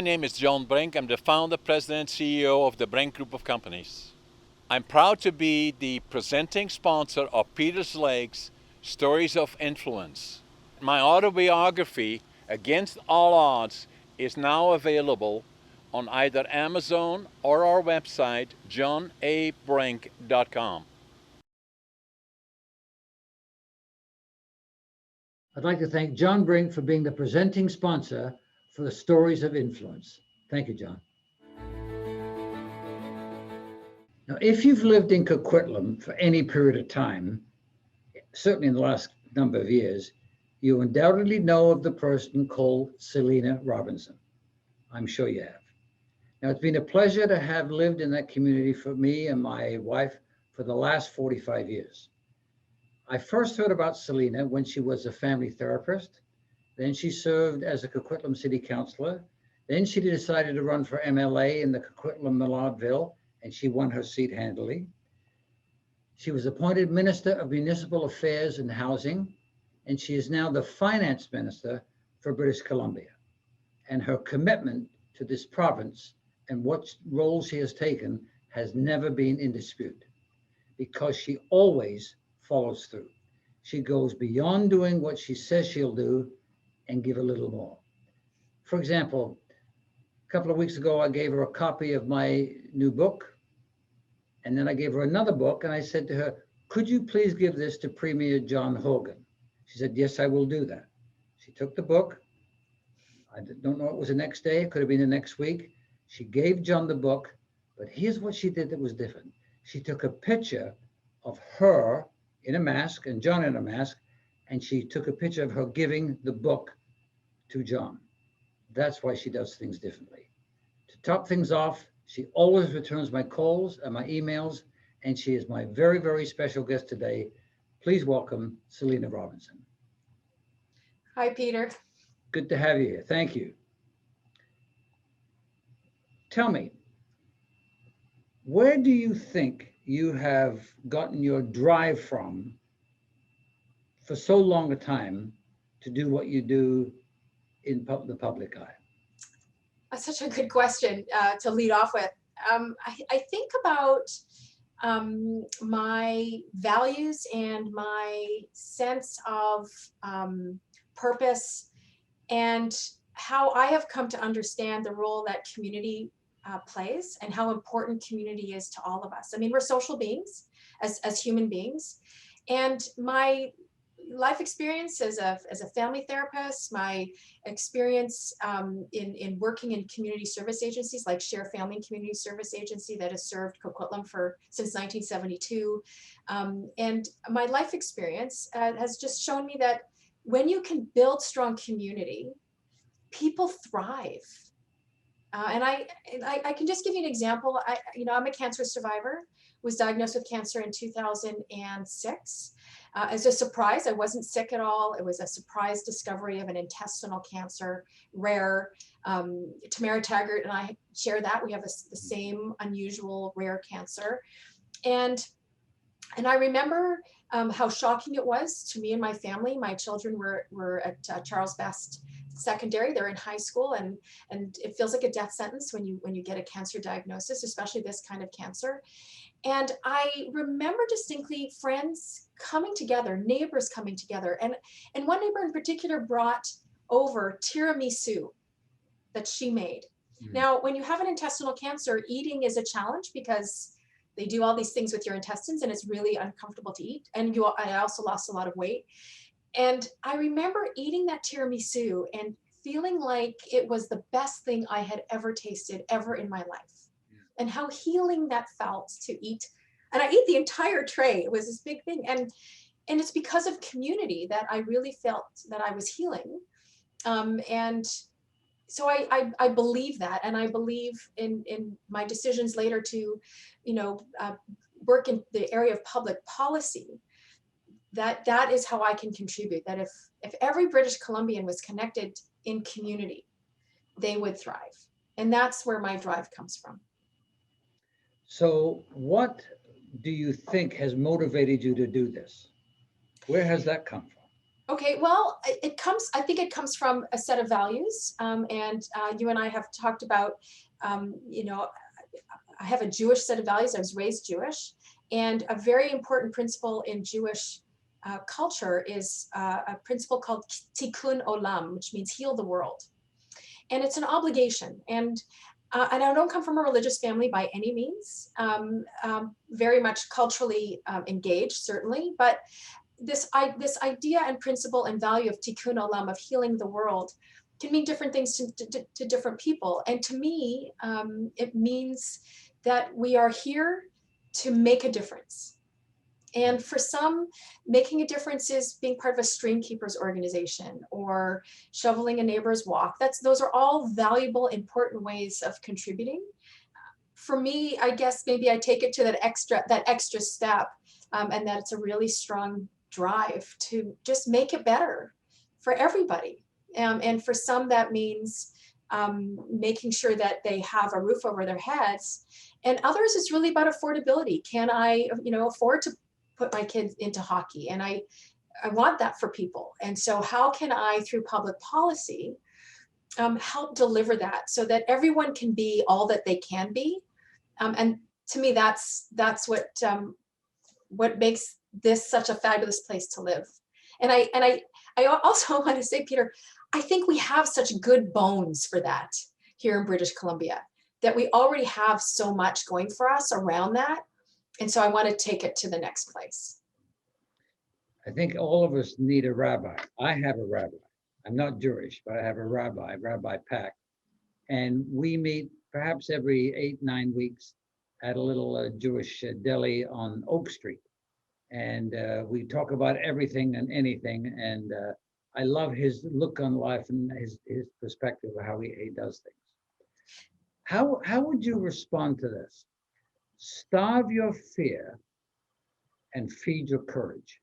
My name is John Brink. I'm the founder, president, CEO of the Brink Group of Companies. I'm proud to be the presenting sponsor of Peter Legge's Stories of Influence. My autobiography, Against All Odds, is now available on either Amazon or our website, johnabrink.com. I'd like to thank John Brink for being the presenting sponsor for the Stories of Influence. Thank you, John. Now, if you've lived in Coquitlam for any period of time, certainly in the last number of years, you undoubtedly know of the person called Selina Robinson. I'm sure you have. Now, it's been a pleasure to have lived in that community for me and my wife for the last 45 years. I first heard about Selina when she was a family therapist. Then she served as a Coquitlam City Councilor. Then she decided to run for MLA in the Coquitlam-Millardville, and she won her seat handily. She was appointed Minister of Municipal Affairs and Housing, and she is now the Finance Minister for British Columbia. And her commitment to this province and what role she has taken has never been in dispute, because she always follows through. She goes beyond doing what she says she'll do and give a little more. For example, a couple of weeks ago, I gave her a copy of my new book, and then I gave her another book, and I said to her, could you please give this to Premier John Hogan? She said, yes, I will do that. She took the book. I don't know, it was the next day, it could have been the next week. She gave John the book, but here's what she did that was different. She took a picture of her in a mask and John in a mask, and she took a picture of her giving the book to John. That's why she does things differently. To top things off, she always returns my calls and my emails, and she is my very, very special guest today. Please welcome Selina Robinson. Hi, Peter. Good to have you here. Thank you. Tell me, where do you think you have gotten your drive from for so long a time to do what you do in the public eye? That's such a good question to lead off with. I think about my values and my sense of purpose and how I have come to understand the role that community plays and how important community is to all of us. I mean, we're social beings as human beings, and my life experience as a family therapist, my experience in working in community service agencies like Share Family and Community Service Agency that has served Coquitlam since 1972. And my life experience has just shown me that when you can build strong community, people thrive. And I can just give you an example. I'm a cancer survivor, was diagnosed with cancer in 2006. As a surprise, I wasn't sick at all. It was a surprise discovery of an intestinal cancer, rare. Tamara Taggart and I share that. We have the same unusual rare cancer. And I remember how shocking it was to me and my family. My children were at Charles Best Secondary. They're in high school, and it feels like a death sentence when you get a cancer diagnosis, especially this kind of cancer. And I remember distinctly friends coming together, neighbors coming together, and one neighbor in particular brought over tiramisu that she made. Mm-hmm. Now, when you have an intestinal cancer, eating is a challenge because they do all these things with your intestines, and it's really uncomfortable to eat. And I also lost a lot of weight. And I remember eating that tiramisu and feeling like it was the best thing I had ever tasted ever in my life. And how healing that felt to eat. And I ate the entire tray. It was this big thing. And it's because of community that I really felt that I was healing. And so I believe that. And I believe in my decisions later to, work in the area of public policy, that is how I can contribute. That if every British Columbian was connected in community, they would thrive. And that's where my drive comes from. So what do you think has motivated you to do this? Where has that come from? Okay, well, I think it comes from a set of values. And you and I have talked about, you know, I have a Jewish set of values. I was raised Jewish. And a very important principle in Jewish culture is a principle called tikkun olam, which means heal the world. And it's an obligation. And I don't come from a religious family by any means, very much culturally engaged, certainly, but this idea and principle and value of tikkun olam, of healing the world, can mean different things to different people. And to me, it means that we are here to make a difference. And for some, making a difference is being part of a stream keepers organization or shoveling a neighbor's walk. Those are all valuable, important ways of contributing. For me, I guess maybe I take it to that extra step, and that it's a really strong drive to just make it better for everybody. And for some, that means making sure that they have a roof over their heads. And others, it's really about affordability. Can I, afford to put my kids into hockey? And I want that for people. And so how can I, through public policy, help deliver that so that everyone can be all that they can be? And to me, that's what makes this such a fabulous place to live. And I also want to say, Peter, I think we have such good bones for that here in British Columbia, that we already have so much going for us around that. And so I want to take it to the next place. I think all of us need a rabbi. I have a rabbi. I'm not Jewish, but I have a rabbi, Rabbi Pack. And we meet perhaps every 8-9 weeks at a little Jewish deli on Oak Street. And we talk about everything and anything. And I love his look on life and his perspective of how he does things. How would you respond to this? Starve your fear and feed your courage.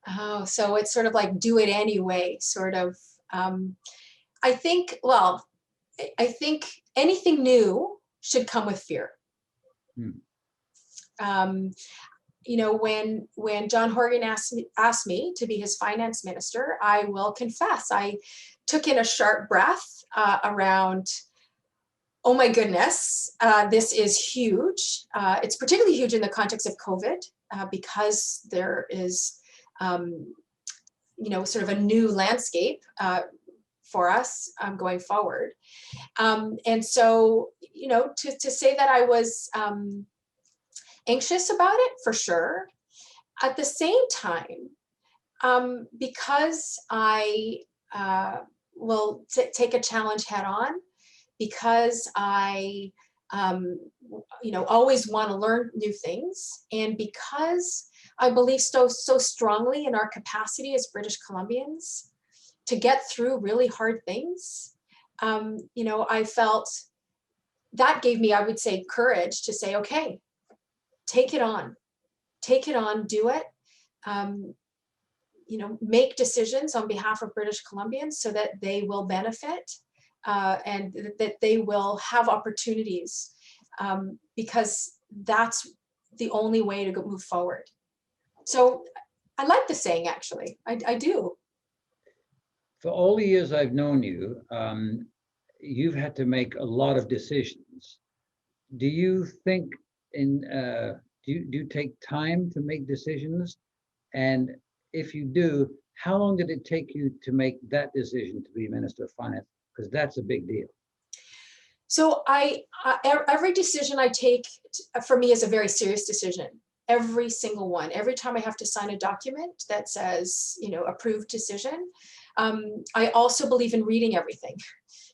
Oh, so it's sort of like do it anyway, sort of. I think anything new should come with fear. When John Horgan asked me to be his finance minister, I will confess, I took in a sharp breath around, oh my goodness, this is huge. It's particularly huge in the context of COVID because there is, sort of a new landscape for us going forward. And so, to say that I was anxious about it, for sure. At the same time, because I will take a challenge head on, because I, always want to learn new things, and because I believe so strongly in our capacity as British Columbians to get through really hard things, I felt that gave me, I would say, courage to say, okay, take it on, do it, make decisions on behalf of British Columbians so that they will benefit and that they will have opportunities, because that's the only way to move forward. So I like the saying, actually, I do. For all the years I've known you, you've had to make a lot of decisions. Do you think do you take time to make decisions? And if you do, how long did it take you to make that decision to be Minister of Finance? Because that's a big deal. So every decision I take for me is a very serious decision. Every single one. Every time I have to sign a document that says, approved decision. I also believe in reading everything.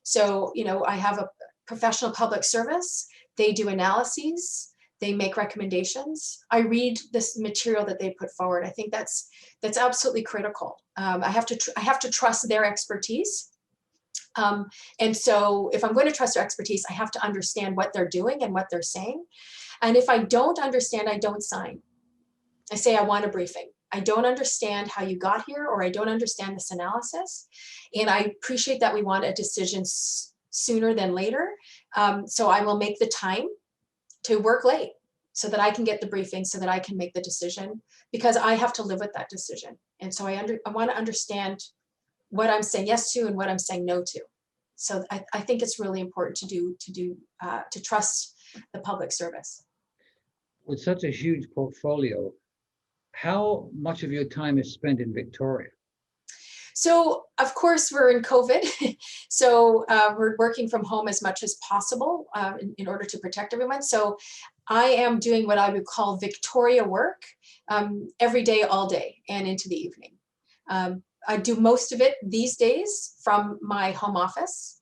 So, I have a professional public service. They do analyses. They make recommendations. I read this material that they put forward. I think that's absolutely critical. I have to trust their expertise. And so if I'm going to trust their expertise, I have to understand what they're doing and what they're saying. And if I don't understand, I don't sign. I say I want a briefing. I don't understand how you got here, or I don't understand this analysis. And I appreciate that we want a decision sooner than later. So I will make the time to work late so that I can get the briefing, so that I can make the decision because I have to live with that decision. And so I want to understand what I'm saying yes to and what I'm saying no to. So I think it's really important to trust the public service. With such a huge portfolio, how much of your time is spent in Victoria? So of course we're in COVID, so we're working from home as much as possible in order to protect everyone. So I am doing what I would call Victoria work every day, all day, and into the evening. I do most of it these days from my home office.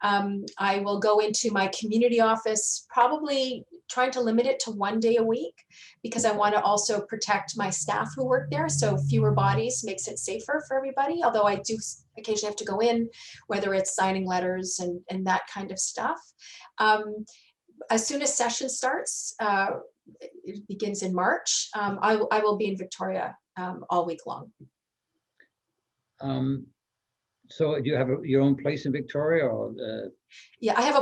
I will go into my community office, probably trying to limit it to 1 day a week, because I want to also protect my staff who work there. So fewer bodies makes it safer for everybody, although I do occasionally have to go in, whether it's signing letters and that kind of stuff. As soon as session starts, it begins in March, I will be in Victoria all week long. So do you have your own place in Victoria, or? Yeah, I have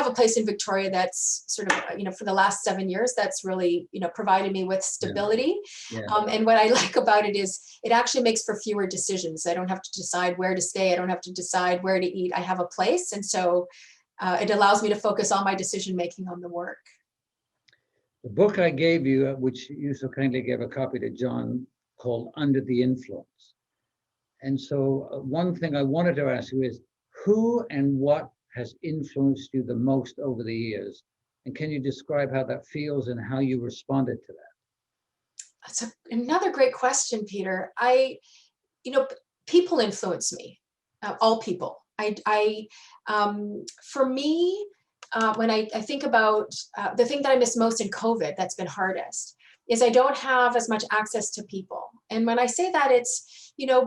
a place in Victoria that's sort of, for the last 7 years, that's really, provided me with stability. Yeah. And what I like about it is it actually makes for fewer decisions. I don't have to decide where to stay. I don't have to decide where to eat. I have a place. And so it allows me to focus all my decision making on the work. The book I gave you, which you so kindly gave a copy to John, called Under the Influence. And so one thing I wanted to ask you is, who and what has influenced you the most over the years? And can you describe how that feels and how you responded to that? That's another great question, Peter. People influence me, all people. For me, when I think about the thing that I miss most in COVID that's been hardest is I don't have as much access to people. And when I say that, it's,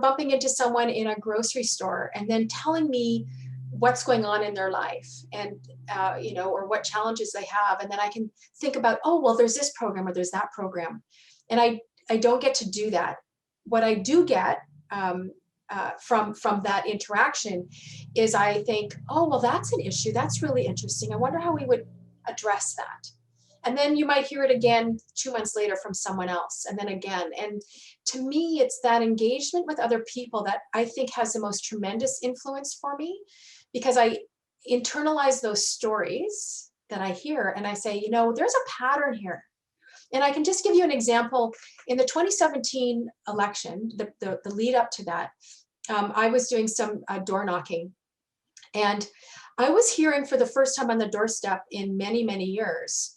bumping into someone in a grocery store and then telling me what's going on in their life and, or what challenges they have. And then I can think about, oh, well, there's this program or there's that program. And I don't get to do that. What I do get from that interaction is I think, oh, well, that's an issue. That's really interesting. I wonder how we would address that. And then you might hear it again 2 months later from someone else, and then again. And to me, it's that engagement with other people that I think has the most tremendous influence for me, because I internalize those stories that I hear and I say, there's a pattern here. And I can just give you an example. In the 2017 election, the lead up to that, I was doing some door knocking. And I was hearing for the first time on the doorstep in many, many years,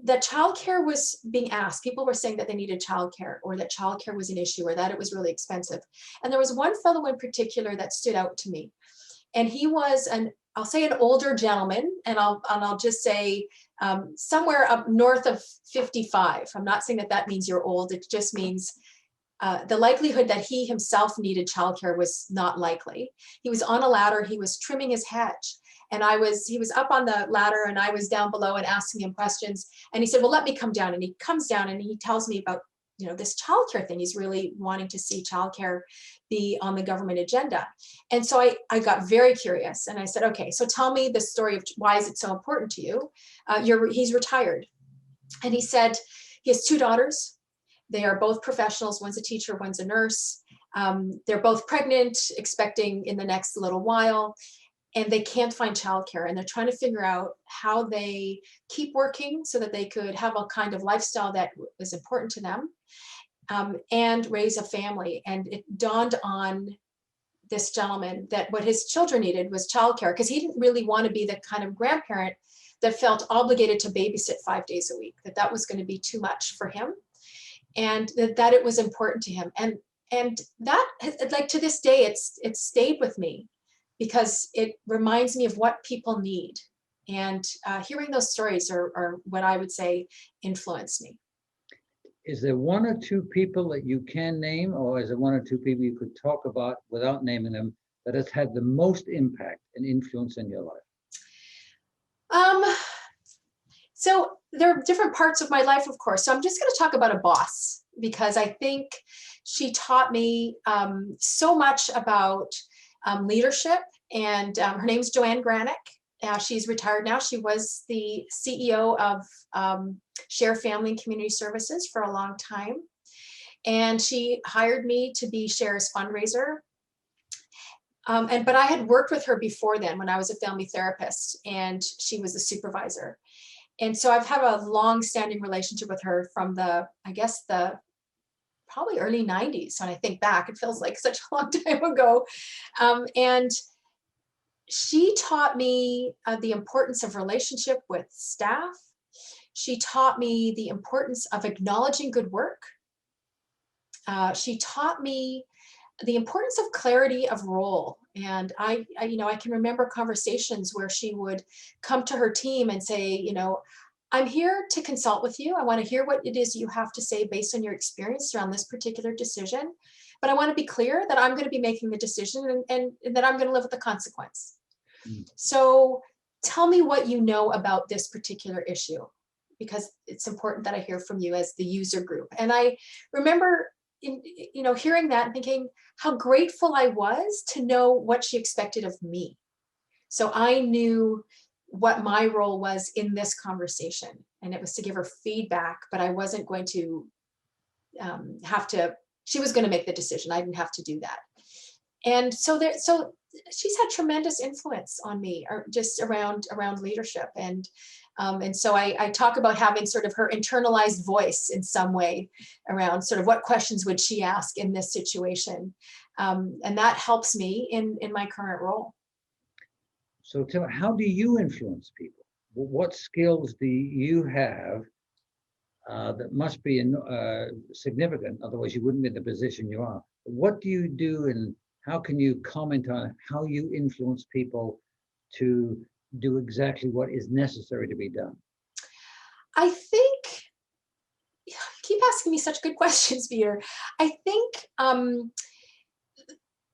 that childcare was being asked. People were saying that they needed childcare, or that childcare was an issue, or that it was really expensive. And there was one fellow in particular that stood out to me. And he was I'll say an older gentleman, and I'll just say somewhere up north of 55. I'm not saying that means you're old. It just means the likelihood that he himself needed childcare was not likely. He was on a ladder. He was trimming his hedge. And he was up on the ladder and I was down below and asking him questions. And he said, well, let me come down. And he comes down and he tells me about, this childcare thing. He's really wanting to see childcare be on the government agenda. And so I got very curious and I said, okay, so tell me the story of why is it so important to you? He's retired. And he said he has 2 daughters. They are both professionals. One's a teacher, one's a nurse. They're both pregnant, expecting in the next little while. And they can't find childcare, and they're trying to figure out how they keep working so that they could have a kind of lifestyle that was important to them, and raise a family. And it dawned on this gentleman that what his children needed was childcare, because he didn't really want to be the kind of grandparent that felt obligated to babysit 5 days a week, that was going to be too much for him, and that it was important to him. And that, like, to this day, it's stayed with me, because it reminds me of what people need. And hearing those stories are what I would say influence me. Is there 1 or 2 people that you can name, or is there 1 or 2 people you could talk about without naming them that has had the most impact and influence in your life? So there are different parts of my life, of course. So I'm just going to talk about a boss, because I think she taught me so much about leadership. And her name's Joanne Granick. She's retired now. She was the CEO of Share Family and Community Services for a long time. and she hired me to be Cher's fundraiser. But I had worked with her before then when I was a family therapist, and she was a supervisor. And so I've had a long-standing relationship with her from I guess the probably early 90s. When I think back, it feels like such a long time ago. And she taught me the importance of relationship with staff. She taught me the importance of acknowledging good work. She taught me the importance of clarity of role. And I can remember conversations where she would come to her team and say, I'm here to consult with you. I want to hear what it is you have to say based on your experience around this particular decision. But I want to be clear that I'm going to be making the decision, and that I'm going to live with the consequence. So tell me what you know about this particular issue, because it's important that I hear from you as the user group. And I remember hearing that and thinking how grateful I was to know what she expected of me. So I knew what my role was in this conversation, and it was to give her feedback, but I wasn't going to she was going to make the decision. I didn't have to do that. And so she's had tremendous influence on me, or just around leadership. And so I talk about having sort of her internalized voice in some way around sort of what questions would she ask in this situation. And that helps me in my current role. So tell me, how do you influence people? What skills do you have that must be significant, otherwise you wouldn't be in the position you are? What do you do, and how can you comment on how you influence people to do exactly what is necessary to be done? I think, you keep asking me such good questions, Peter. I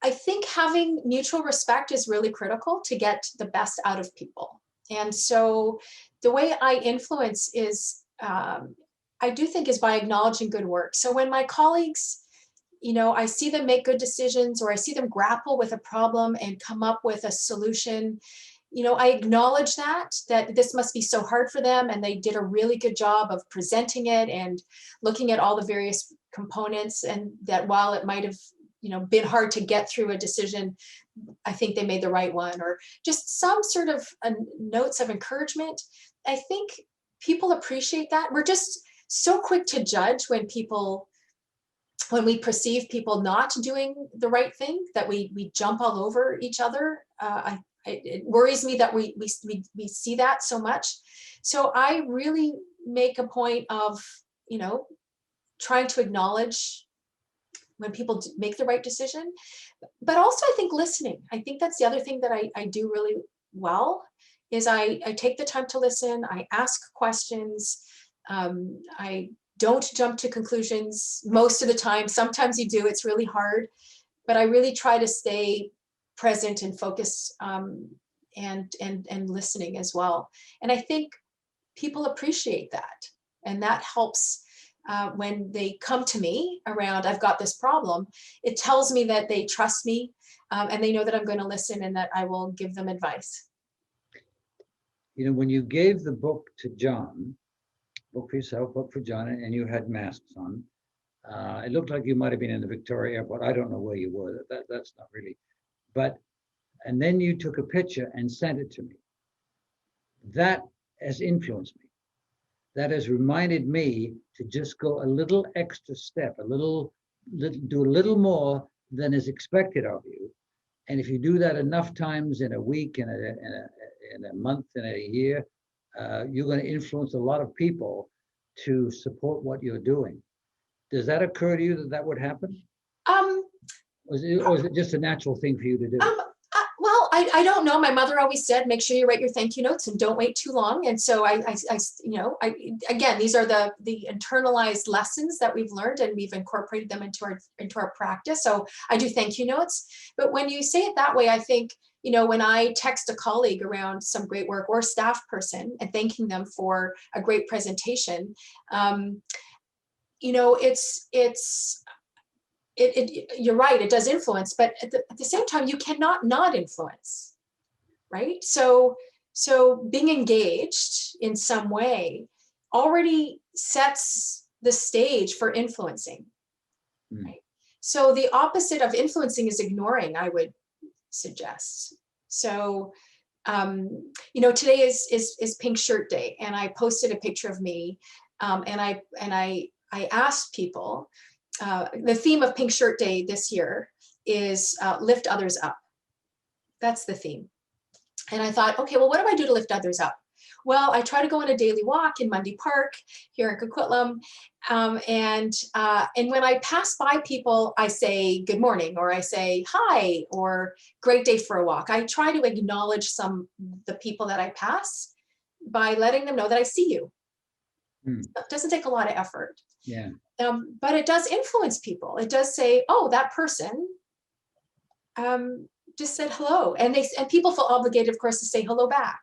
think having mutual respect is really critical to get the best out of people. And so the way I influence is, I do think, is by acknowledging good work. So when my colleagues, I see them make good decisions, or I see them grapple with a problem and come up with a solution, I acknowledge that this must be so hard for them, and they did a really good job of presenting it and looking at all the various components, and that while it might have been hard to get through a decision, I think they made the right one, or just some sort of notes of encouragement. I think people appreciate that. We're just so quick to judge when we perceive people not doing the right thing, that we jump all over each other. It worries me that we see that so much. So I really make a point of, trying to acknowledge when people make the right decision, but also I think listening. I think that's the other thing that I do really well, is I take the time to listen. I ask questions. I don't jump to conclusions most of the time. Sometimes you do, it's really hard, but I really try to stay present and focused, and listening as well. And I think people appreciate that, and that helps. When they come to me around, I've got this problem, it tells me that they trust me, and they know that I'm going to listen and that I will give them advice. When you gave the book to John, book for yourself, book for John, and you had masks on, it looked like you might have been in the Victoria Airport. I don't know where you were. That's not really. And then you took a picture and sent it to me. That has influenced me. That has reminded me to just go a little extra step, do a little more than is expected of you. And if you do that enough times in a week, in a month, in a year, you're going to influence a lot of people to support what you're doing. Does that occur to you that would happen? Or is it just a natural thing for you to do? Well, I don't know. My mother always said, make sure you write your thank you notes and don't wait too long. And so again, these are the internalized lessons that we've learned, and we've incorporated them into our practice. So I do thank you notes. But when you say it that way, I think, when I text a colleague around some great work, or staff person, and thanking them for a great presentation, you're right, it does influence, but at the same time, you cannot not influence, right? So being engaged in some way already sets the stage for influencing. Right? So the opposite of influencing is ignoring, I would suggest. So, today is Pink Shirt Day, and I posted a picture of me, and I asked people. The theme of Pink Shirt Day this year is lift others up. That's the theme. And I thought, okay, well, what do I do to lift others up? Well, I try to go on a daily walk in Mundy Park here in Coquitlam. And when I pass by people, I say good morning, or I say hi, or great day for a walk. I try to acknowledge the people that I pass by letting them know that I see you. It doesn't take a lot of effort. Yeah. But it does influence people. It does say, oh, that person just said hello. And people feel obligated, of course, to say hello back.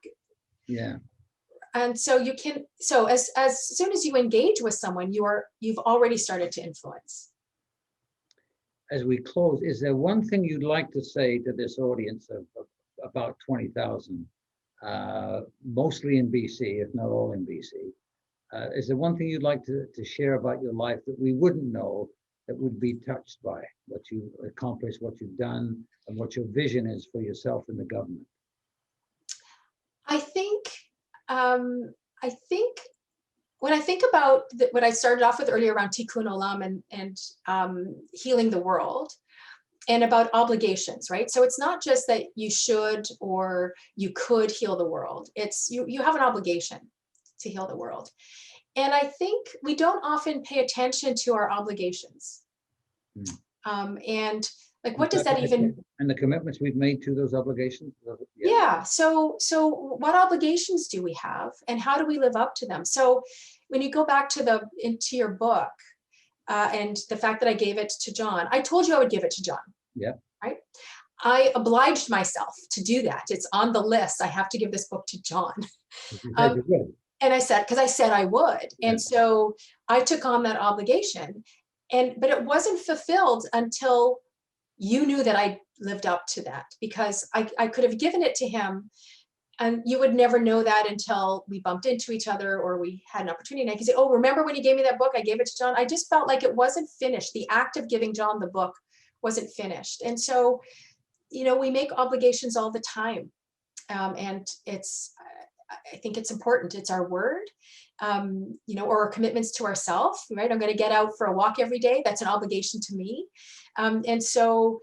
Yeah. And so as soon as you engage with someone, you've already started to influence. As we close, is there one thing you'd like to say to this audience of about 20,000, mostly in BC, if not all in BC? Is there one thing you'd like to share about your life that we wouldn't know, that would be touched by what you accomplished, what you've done, and what your vision is for yourself and the government? I think when I think about what I started off with earlier around Tikkun Olam and healing the world, and about obligations, right? So it's not just that you should or you could heal the world. It's you have an obligation to heal the world. And I think we don't often pay attention to our obligations. And like, what does that even? And the commitments we've made to those obligations? Yeah. So what obligations do we have, and how do we live up to them? So when you go back into your book, and the fact that I gave it to John, I told you I would give it to John. Yeah. Right. I obliged myself to do that. It's on the list. I have to give this book to John. And I said, because I said I would. And so I took on that obligation, but it wasn't fulfilled until you knew that I lived up to that, because I could have given it to him, and you would never know that until we bumped into each other or we had an opportunity. And I could say, oh, remember when you gave me that book? I gave it to John. I just felt like it wasn't finished. The act of giving John the book wasn't finished. And so, we make obligations all the time. And I think it's important. It's our word, or our commitments to ourselves, right? I'm going to get out for a walk every day. That's an obligation to me. And so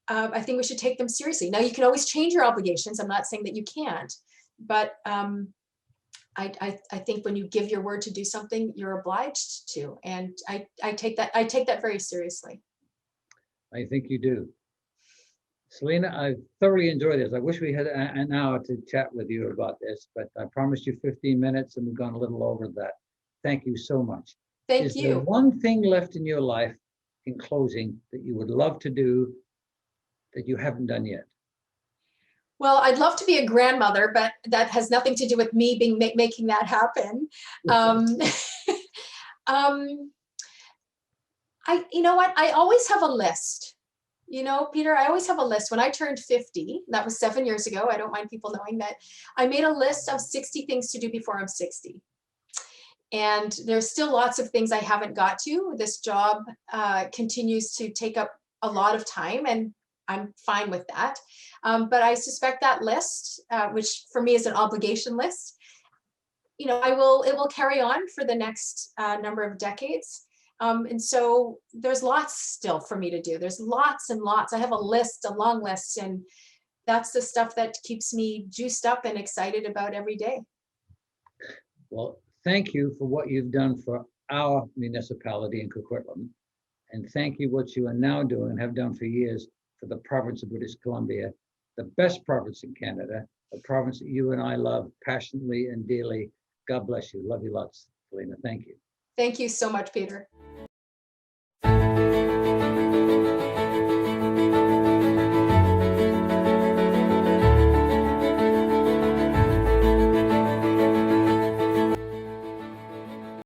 I think we should take them seriously. Now, you can always change your obligations. I'm not saying that you can't, but I think when you give your word to do something, you're obliged to. And I take that very seriously. I think you do. Selina, I thoroughly enjoyed this. I wish we had an hour to chat with you about this, but I promised you 15 minutes and we've gone a little over that. Thank you so much. Thank you. Is there one thing left in your life, in closing, that you would love to do that you haven't done yet? Well, I'd love to be a grandmother, but that has nothing to do with me making that happen. You know what? I always have a list. Peter, I always have a list. When I turned 50, that was 7 years ago. I don't mind people knowing that. I made a list of 60 things to do before I'm 60. And there's still lots of things I haven't got to. This job continues to take up a lot of time, and I'm fine with that. But I suspect that list, which for me is an obligation list, it will carry on for the next number of decades. And so there's lots still for me to do. There's lots and lots. I have a long list, and that's the stuff that keeps me juiced up and excited about every day. Well, thank you for what you've done for our municipality in Coquitlam. And thank you what you are now doing and have done for years for the province of British Columbia, the best province in Canada, a province that you and I love passionately and dearly. God bless you. Love you lots, Selina. Thank you. Thank you so much, Peter.